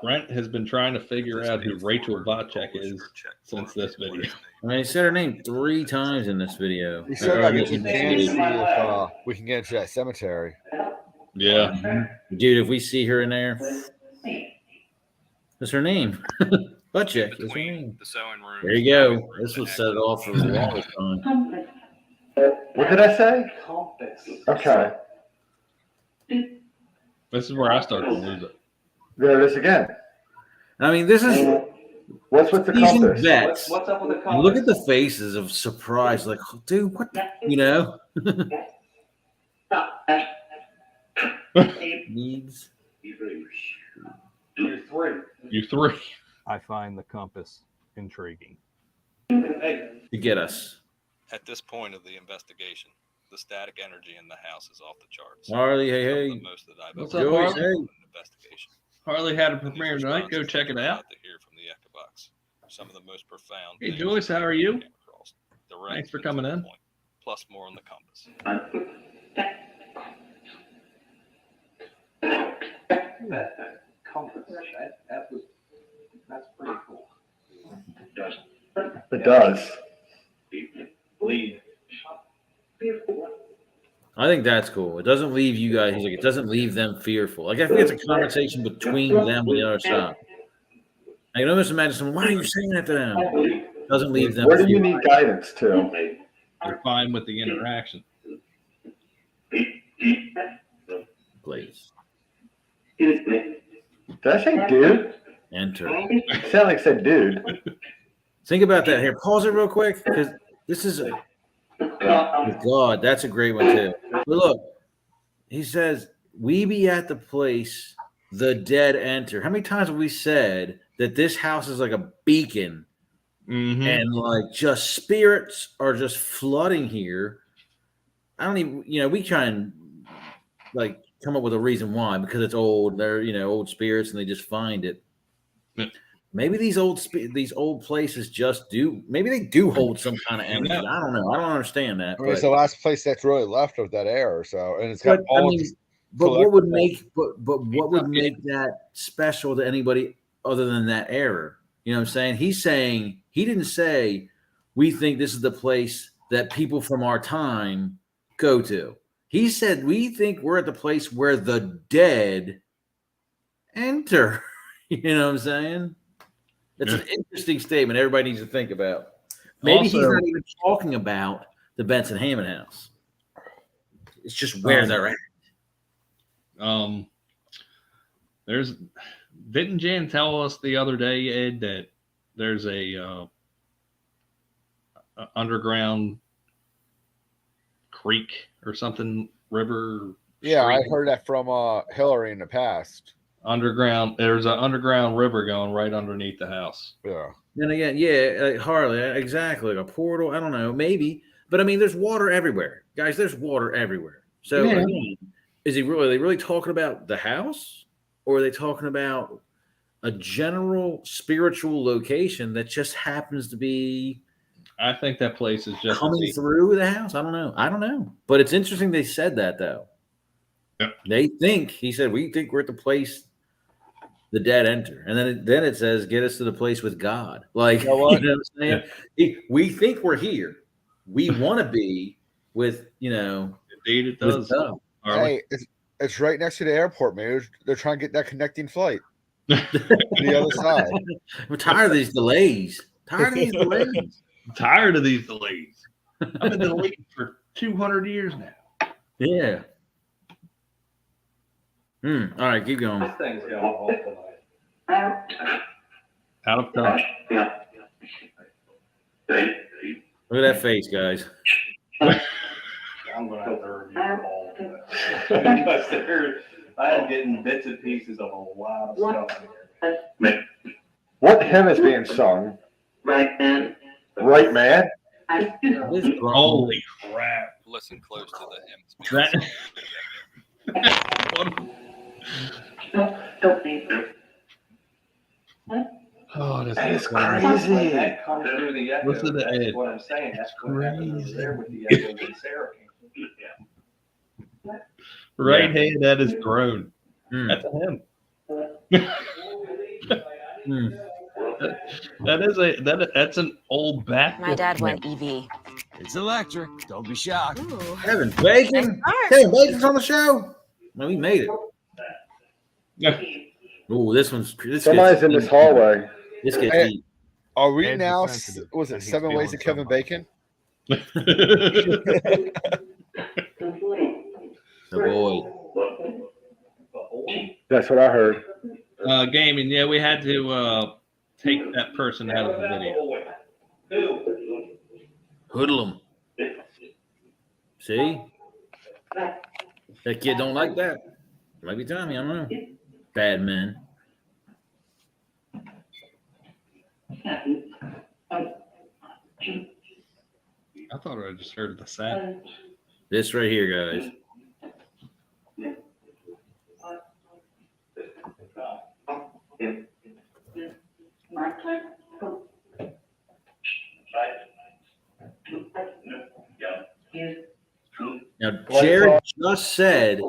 Brent has been trying to figure out who Rachel Vocek is since this video. I mean, he said her name 3 times in this video. We still got to get Maybe to Dan to maybe see my if left. we can get into that cemetery. Yeah. Dude, if we see her in there, what's her name? Vojcik is her name. The sewing room. There you go. This will set it off for the longest time. What did I say? Compass. Okay. This is where I start to lose it. There it is again. I mean, this is What's with the seasoned compass? vets. What's up with the compass? Look at the faces of surprise, like, dude, what? You know? Needs. You're 3. You 3. I find the compass intriguing. Hey, To get us. At this point of the investigation, the static energy in the house is off the charts. Harley, hey, Some of hey. the most that I've What's ever up, Joyce, seen hey. in an investigation. Harley had a premiere tonight. Go check it out. To hear from the Echo Box. Some of the most profound. Hey, things Joyce, how are you? came across. Direct Thanks for and to coming the in. point. Plus more on the compass. that compass. That's pretty cool. It does. Lead. I think that's cool. It doesn't leave you guys. He's like, it doesn't leave them fearful. Like, I think it's a conversation between them and the other side. I can almost imagine someone, why are you saying that to them? It doesn't leave them Where do you fearful. need guidance to? You're fine with the interaction. Please Did I say dude? enter. It sounded like I said dude. Think about that here. Pause it real quick because this is a God. That's a great one too. But look, he says, "We be at the place the dead enter." How many times have we said that this house is like a beacon, and like just spirits are just flooding here? I don't even, we try and like come up with a reason why because it's old. They're old spirits, and they just find it. Yeah. Maybe these old places just do. Maybe they do hold some kind of energy. Yeah. I don't know. I don't understand that. I mean, it's the last place that's really left of that era, so and it's got But, all. but what would make Yeah. that special to anybody other than that era? You know what I'm saying? He's saying he didn't say we think this is the place that people from our time go to. He said we think we're at the place where the dead enter. You know what I'm saying? It's an interesting statement. Everybody needs to think about. Maybe he's Also- not even talking about the Benson Hammond house. It's just where they're at. Didn't Jan tell us the other day, Ed, that there's a underground creek or something, river? Yeah, I stream? heard that from Hillary in the past. There's an underground river going right underneath the house. Yeah. And again, Harley, exactly, like a portal. I don't know, maybe, but I mean, there's water everywhere, guys. There's water everywhere. So, again, are they really talking about the house, or are they talking about a general spiritual location that just happens to be? I think that place is just coming through the house. I don't know, but it's interesting they said that though. Yep. He said we think we're at the place the dead enter, and then it says get us to the place with God. Like, You know what? you know what I'm saying? We think we're here. We want to be with Indeed, it with does. God. Hey, it's right next to the airport, man. They're trying to get that connecting flight to the other side. We're tired of these delays. I'm tired of these delays. I've been delayed for 200 years now. Yeah. All right, keep going. This thing's going off tonight. Out of touch. Look at that face, guys. I'm gonna have to review all of that. I am getting bits and pieces of a lot of stuff here. What hymn is being sung? Right, man. Right, man? Holy crap. Listen close to the hymns. Don't leave. Oh, this That is is crazy. crazy. That comes through the echo. Listen to That's Ed. what I'm saying. That's what happened over Crazy. there with the echo when Sarah came. Right hand that is grown. Mm. That's a him. Mm. That's an old Baptist. My dad hymn. went EV. It's electric. Don't be shocked. Ooh. Kevin Bacon. Kevin Bacon's on the show. No, we made it. Yeah. Oh, this Somebody's in this hallway. This gets Hey, deep. Are we Ed's now? sensitive, Was and it he's 7 ways to feeling Kevin somebody. Bacon? The boy. That's what I heard. Gaming. Yeah, we had to take that person out of the video. Hoodlum. See? That kid don't like that. Might be Tommy, I don't know. Bad men. I thought I just heard the sound. This right here, guys. Now, Jared just said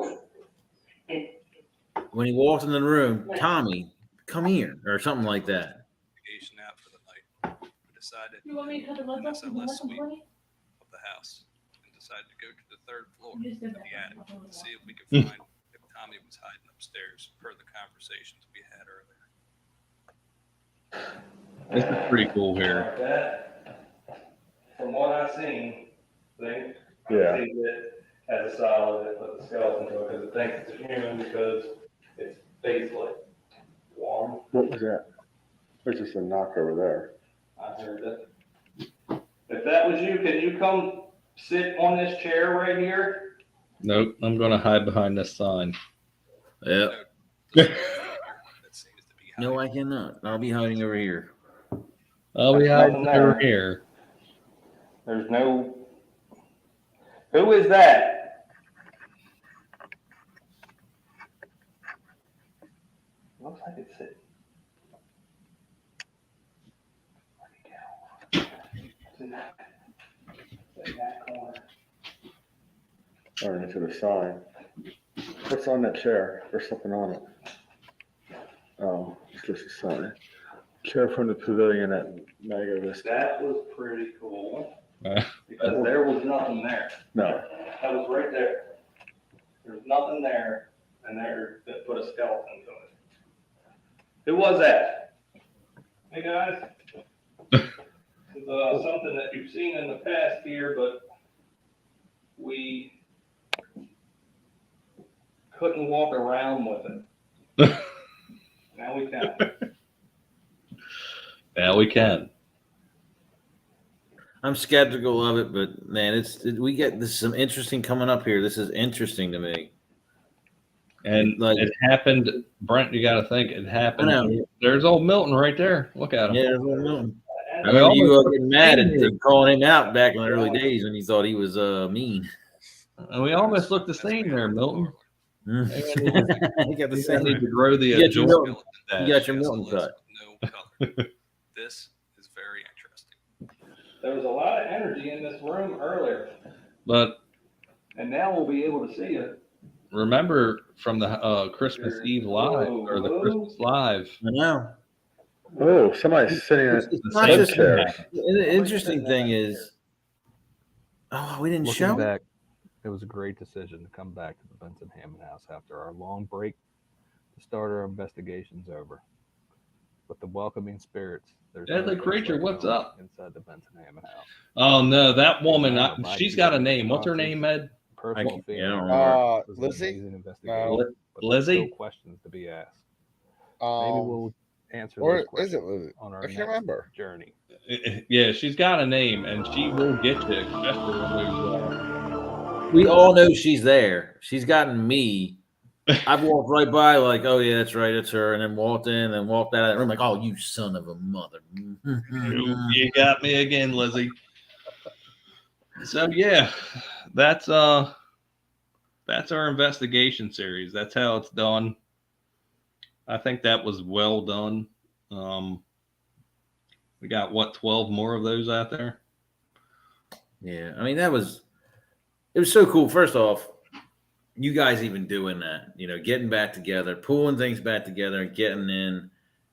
when he walked in the room, Tommy, come here, or something like that. Out for the night. We decided You want me to cut the lights That's off? a less Can sweet. you let them of the house and decided to go to the third floor play? You just did of that. the attic and see if we could Hmm. find if Tommy was hiding upstairs per the conversations we had earlier. This is pretty cool here. That, from what I've seen, they Yeah. think it has a solid that put the skeleton to it because it thinks it's a human because its face like warm. What was that? There's just a knock over there. I heard that. If that was you, can you come sit on this chair right here? Nope, I'm gonna hide behind this sign. Yep. That seems to be No, I cannot. I'll be hiding over here. Oh, we There's hide nothing over there. here. There's no. Who is that? Looks like it's sitting. It's in that corner. Or into the sign. What's on that chair? There's something on it. Oh, it's just a sign. Chair from the pavilion at Mega Vista. That was pretty cool Uh, because there was nothing there. No. That was right there. There was nothing there, and there that put a skeleton to it. Who was that? Hey guys. It's something that you've seen in the past here, but we couldn't walk around with it. Now we can. yeah, we can. I'm skeptical of it, but man, we get this some interesting coming up here. This is interesting to me. And Like- it happened, Brent. You got to think it happened. I know. There's old Milton right there. Look at him. Yeah, there's one Milton. I We remember you almost getting mad at here. him, calling him out back in the early days when you thought he was mean. And we almost looked the same there, Milton. You got the You same. need to grow the You got your joint. Milton, you got your Milton cut. no color. This is very interesting. There was a lot of energy in this room earlier, But and now we'll be able to see it. remember from the Christmas Eve live or the Christmas live. I know. Oh, somebody's sitting in It's a not bed just chair. The interesting thing is, we didn't Looking show. back, it was a great decision to come back to the Benson Hammond house after our long break to start our investigations over. With the welcoming spirits, there's Deadly no creature, place like what's home up? inside the Benson Hammond house. Oh no, that woman! Wow, my She's got a beautiful name. What's her sponsors. name, Ed? personal yeah, feeling. I don't remember. It was an Lizzie? amazing investigation. No. But there's Lizzie? still questions to be asked. Maybe we'll answer or those is questions it Lizzie? on I our can't next remember. journey. Yeah, she's got a name, and she will get you, especially on those. We all know she's there. She's gotten me. I've walked right by, like, oh yeah, that's right, it's her, and then walked in and walked out of that room, like, oh, you son of a mother. You got me again, Lizzie. So yeah, that's our investigation series. That's how it's done. I think that was well done. We got 12 more of those out there. Yeah, I mean, it was so cool. First off, you guys even doing that, getting back together, pulling things back together, and getting in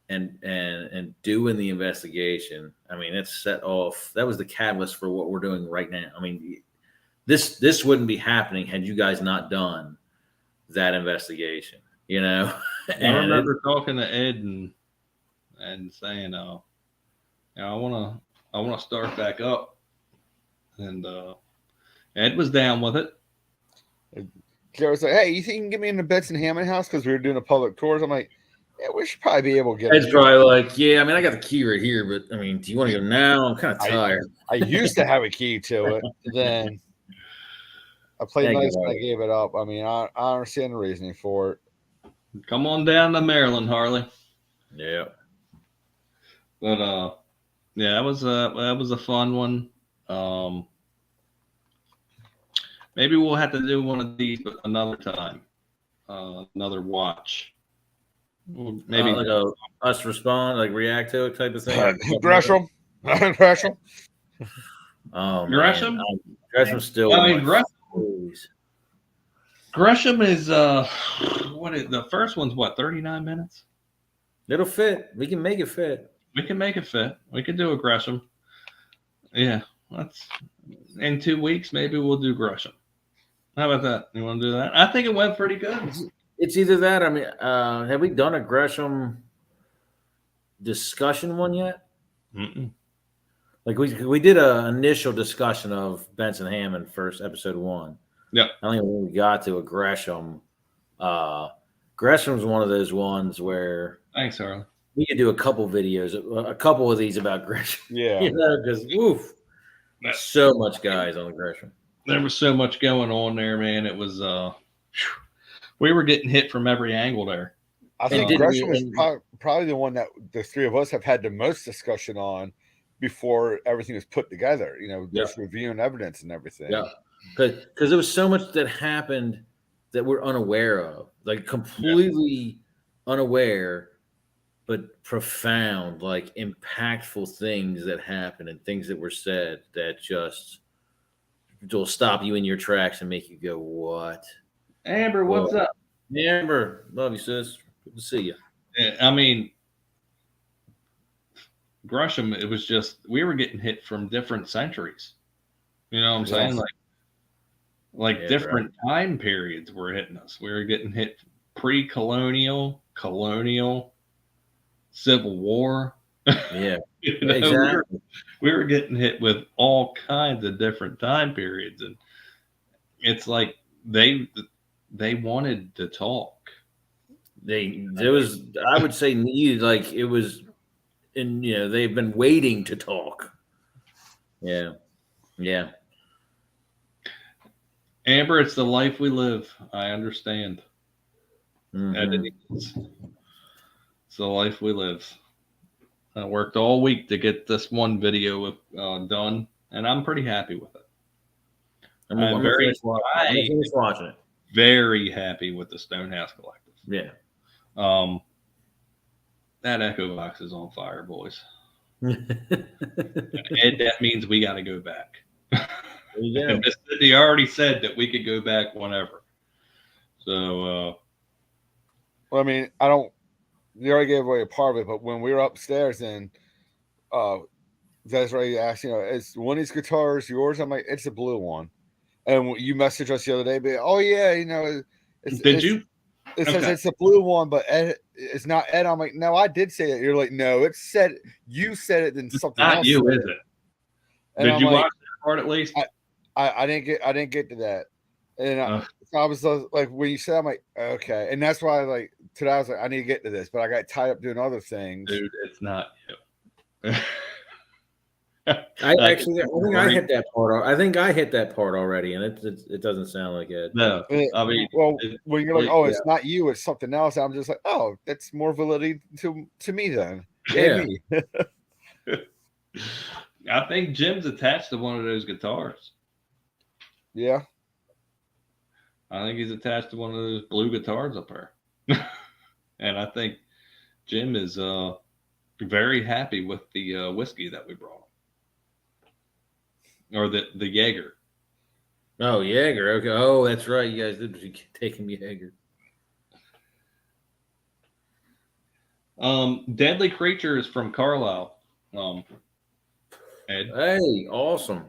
and doing the investigation. I mean, it set off. That was the catalyst for what we're doing right now. I mean, this wouldn't be happening had you guys not done that investigation. And I remember talking to Ed and saying, I want to start back up, and Ed was down with it. Jared was like, hey, you think you can get me in the Benson Hammond house? Because we were doing a public tours. I'm like, yeah, we should probably be able to get Ed's probably like, yeah, I mean, I got the key right here, but I mean, do you want to go now? I'm kind of tired. I used to have a key to it. Then I played nice and I gave it up. I mean, I understand the reasoning for it. Come on down to Maryland, Harley. Yeah. But yeah, that was a fun one. Maybe we'll have to do one of these another time. Another watch. Maybe like us respond, like react to it type of thing. Gresham. Gresham. Oh, Gresham. Gresham's still. I mean, Gresham is the first one's 39 minutes? It'll fit. We can make it fit. We can make it fit. We can do a Gresham. Yeah. In 2 weeks, maybe we'll do Gresham. How about that? You want to do that? I think it went pretty good. It's either that. I mean, have we done a Gresham discussion one yet? Mm-mm. Like we did an initial discussion of Benson Hammond first episode 1. Yeah. I don't even think we got to a Gresham. Gresham's one of those ones where thanks, Harley. We could do a couple videos, a couple of these about Gresham. Yeah. Because so much guys on the Gresham. There was so much going on there, man. It was we were getting hit from every angle there. I think Gresham is probably the one that the three of us have had the most discussion on before everything was put together. Just reviewing evidence and everything. Yeah, because there was so much that happened that we're unaware of, like completely unaware, but profound, like impactful things that happened and things that were said that just will stop you in your tracks and make you go, what? Amber, what's up? Amber, love you, sis. Good to see you. I mean, Gresham, it was just, we were getting hit from different centuries. You know what I'm saying? Like different time periods were hitting us. We were getting hit pre-colonial, colonial, Civil War. Yeah, exactly. We were getting hit with all kinds of different time periods, and it's like they wanted to talk. There was, I would say, needed, like it was, and they've been waiting to talk. Yeah. Amber, it's the life we live. I understand. Mm-hmm. It's the life we live. I worked all week to get this one video done, and I'm pretty happy with it. I'm very watching it. Very happy with the Stonehouse Collective. Yeah. That Echo Box is on fire, boys. Ed, that means we got to go back. Yeah. He already said that we could go back whenever. So, well, I mean, you already gave away a part of it, but when we were upstairs and Desiree asked, is one of these guitars yours? I'm like, it's a blue one. And you messaged us the other day, but oh yeah, did you? It says it's a blue one, but Ed, it's not Ed. I'm like, no, I did say it. You're like, no, it said you said it, then something not else. You, is it? And did you watch that part at least? I didn't get to that. And I was like, when you said, I'm like, okay. And that's why, like, today I was like, I need to get to this, but I got tied up doing other things. Dude, it's not you. I think I hit that part. I think I hit that part already, and it doesn't sound like it. No, I mean, well, when you're like, oh, it's yeah. not you, it's something else. I'm just like, oh, that's more validity to me then. Yeah. Me. I think Jim's attached to one of those guitars. Yeah. I think he's attached to one of those blue guitars up there. And I think Jim is very happy with the whiskey that we brought him. Or the Jaeger. Oh, Jaeger. Okay. Oh, that's right. You guys did take him Jaeger. Deadly Creature is from Carlisle. Ed. Hey, awesome.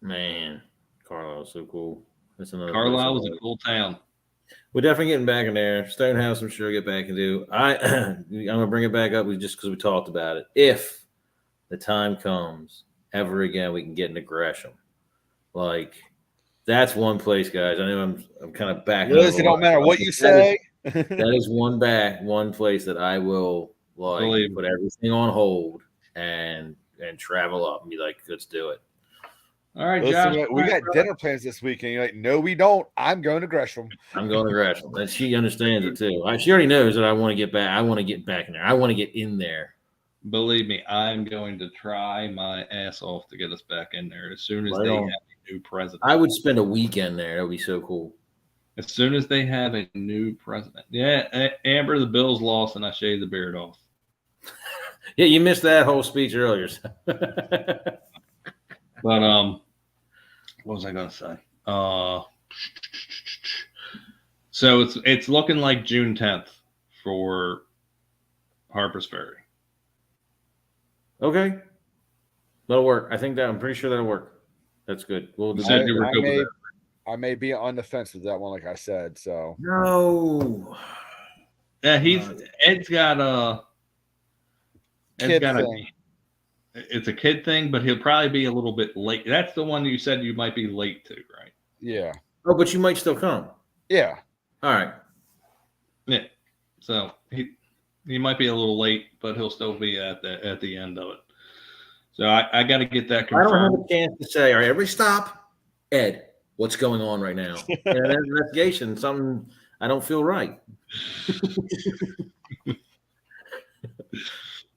Man, Carlisle's so cool. That's another Carlisle is a cool town. We're definitely getting back in there. Stonehouse, I'm sure, get back and do. I'm gonna bring it back up just because we talked about it. If the time comes ever again, we can get into Gresham. Like, that's one place, guys. I know I'm kind of back. It don't matter what you say. That is one place that I will put everything on hold and travel up and be like, let's do it. All right, Listen, Josh. we got dinner plans this weekend. You're like, no, we don't. I'm going to Gresham. I'm going to Gresham. And she understands it too. She already knows that I want to get back. I want to get back in there. I want to get in there. Believe me, I'm going to try my ass off to get us back in there as soon as they have a new president. I would spend a weekend there. That would be so cool. As soon as they have a new president. Yeah, Amber, the Bills lost, and I shaved the beard off. Yeah, you missed that whole speech earlier. But what was I going to say? So it's looking like June 10th for Harper's Ferry. Okay, that'll work. I'm pretty sure that'll work. That's good. We'll do that. I may be on the fence with that one, like I said. So no. Yeah, Ed's got a kid thing. It's a kid thing, but he'll probably be a little bit late. That's the one you said you might be late to, right? Yeah. Oh, but you might still come. Yeah. All right. Yeah. So he might be a little late, but he'll still be at the end of it. So I got to get that confirmed. I don't have a chance to say, all right, everybody stop. Ed, what's going on right now? An investigation, something I don't feel right.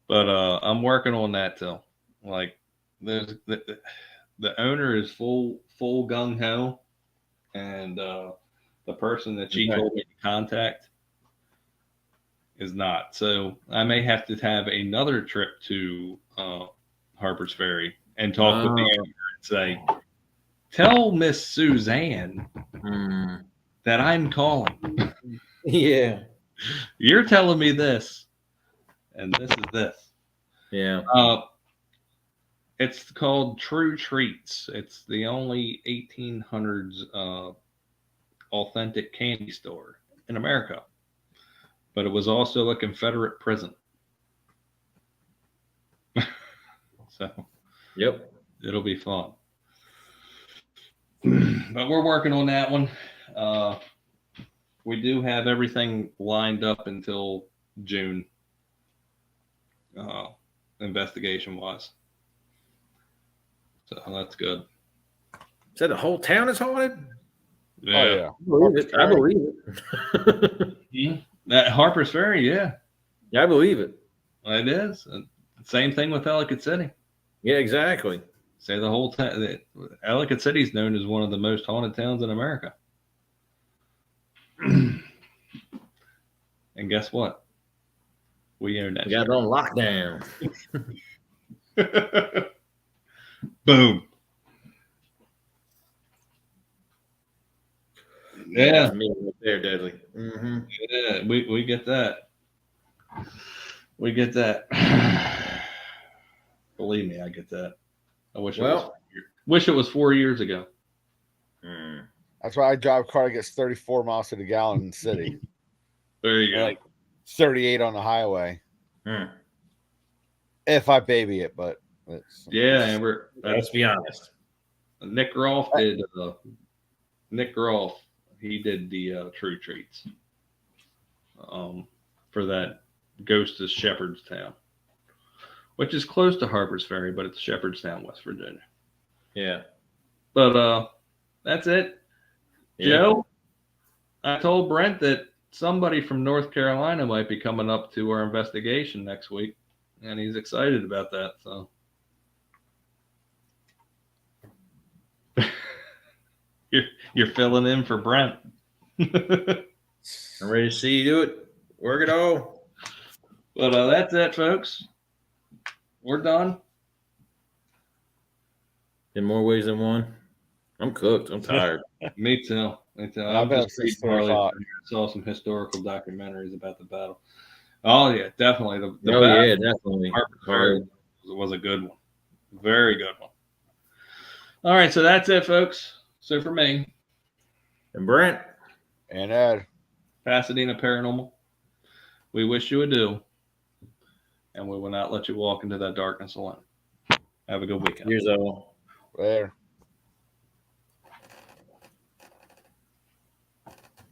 But I'm working on that till like there's the owner is full gung ho, and the person that she told me to contact is not. So I may have to have another trip to Harper's Ferry and talk with the owner and say, tell Miss Suzanne that I'm calling. Yeah. You're telling me this, and this is this. Yeah. It's called True Treats. It's the only 1800s authentic candy store in America. But it was also a Confederate prison. So, yep. It'll be fun. But we're working on that one. We do have everything lined up until June, investigation wise. So that's good. So the whole town is haunted? Yeah. Oh, yeah. I believe it. Yeah. That Harper's Ferry, yeah. Yeah, I believe it. It is. Same thing with Ellicott City. Yeah, exactly. Say the whole town. Ellicott City is known as one of the most haunted towns in America. And guess what? We own that. We got it on lockdown. Boom. Yeah. There, Deadly. Mm-hmm. Yeah, we get that. We get that. Believe me, I get that. I wish it was 4 years ago. That's why I drive a car that gets 34 miles to the gallon in the city. There you go. Like 38 on the highway. If I baby it, but yeah, Amber. Let's be honest. Nick Groff did. Nick Groff he did the True Treats for that Ghost of Shepherdstown, which is close to Harper's Ferry, but it's Shepherdstown, West Virginia. Yeah. But that's it. Yeah. Joe, I told Brent that somebody from North Carolina might be coming up to our investigation next week, and he's excited about that. So you're filling in for Brent. I'm ready to see you do it. Work it all. But that's it, folks. We're done. In more ways than one. I'm cooked. I'm tired. Me too. I've been up since 4 o'clock. I saw some historical documentaries about the battle. Oh yeah, definitely. The Oh battle yeah, definitely. Harper's Ferry was a good one. Very good one. All right, so that's it, folks. So for me And Brent and Ed, Pasadena Paranormal, we wish you adieu, and we will not let you walk into that darkness alone. Have a good weekend. Here's all. later.